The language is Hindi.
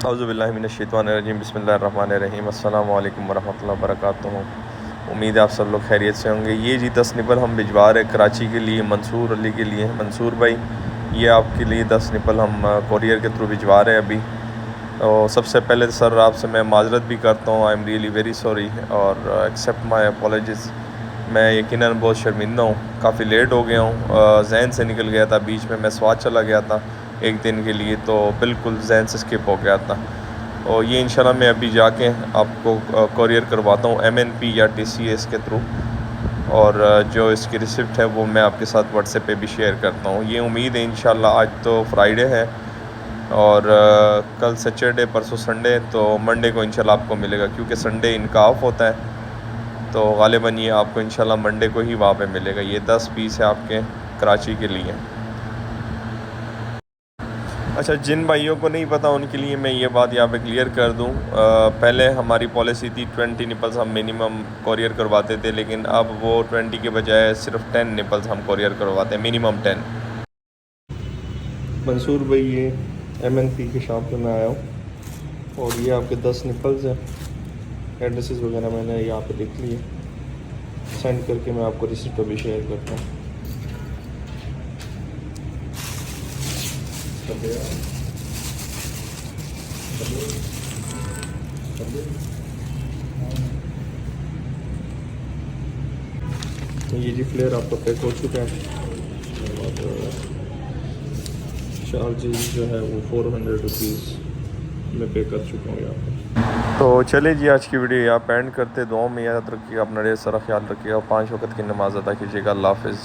औज़ुबिल्लाहि मिनश्शैतानिर्रजीम बिस्मिल्लाहिर्रहमानिर्रहीम अस्सलामु अलैकुम वरहमतुल्लाहि वबरकातुहू। उम्मीद है आप सब लोग खैरियत से होंगे। ये जी 10 निपल हम भिजवा रहे कराची के लिए, मंसूर अली के लिए। मंसूर भाई, ये आपके लिए 10 निपल हम कोरियर के थ्रू भिजवा रहे हैं अभी। तो सबसे पहले तो सर आपसे मैं माज़रत भी करता हूँ, I am really very sorry और एक्सेप्ट माई अपॉलजीज़। मैं यकीनन बहुत शर्मिंदा हूँ, काफ़ी लेट हो गया हूँ, जहन से निकल गया था, बीच में मैं स्वाद चला गया था एक दिन के लिए, तो बिल्कुल जहन से स्किप हो गया था। और ये इंशाल्लाह मैं अभी जाके आपको कोरियर करवाता हूँ MNP या TCS के थ्रू, और जो इसकी रिसिप्ट है वो मैं आपके साथ व्हाट्सएप पे भी शेयर करता हूँ। ये उम्मीद है इंशाल्लाह, आज तो फ्राइडे है और कल सैटरडे, परसों संडे, तो मंडे को इंशाल्लाह आपको मिलेगा, क्योंकि संडे इनका ऑफ होता है। तो ग़ालिबन ये आपको इंशाल्लाह मंडे को ही वहाँ पे मिलेगा। ये 10 पीस है आपके कराची के लिए। अच्छा, जिन भाइयों को नहीं पता उनके लिए मैं ये बात यहाँ पे क्लियर कर दूँ, पहले हमारी पॉलिसी थी 20 निपल्स हम मिनिमम कोरियर करवाते थे, लेकिन अब वो 20 के बजाय सिर्फ 10 निपल्स हम कोरियर करवाते हैं, मिनिमम 10। मंसूर भाई, ये MNP के शॉप पे मैं आया हूँ और ये आपके 10 निपल्स हैं। एड्रेसेस वगैरह मैंने यहाँ पे लिख लिए, सेंड करके मैं आपको रिसिप्ट भी शेयर करता हूँ। तो ये जी फ्लेयर आपका पैक हो चुका है और चार्जेस जो है वो 400 रुपीज़ मैं पे कर चुका हूँ यहाँ पर। तो चले जी, आज की वीडियो यहाँ पे एंड करते। दुआओं में याद रखिएगा, अपना ढेर सारा ख्याल रखिएगा, 5 वक्त की नमाज़ अदा कीजिएगा। अल्लाह हाफ़िज़।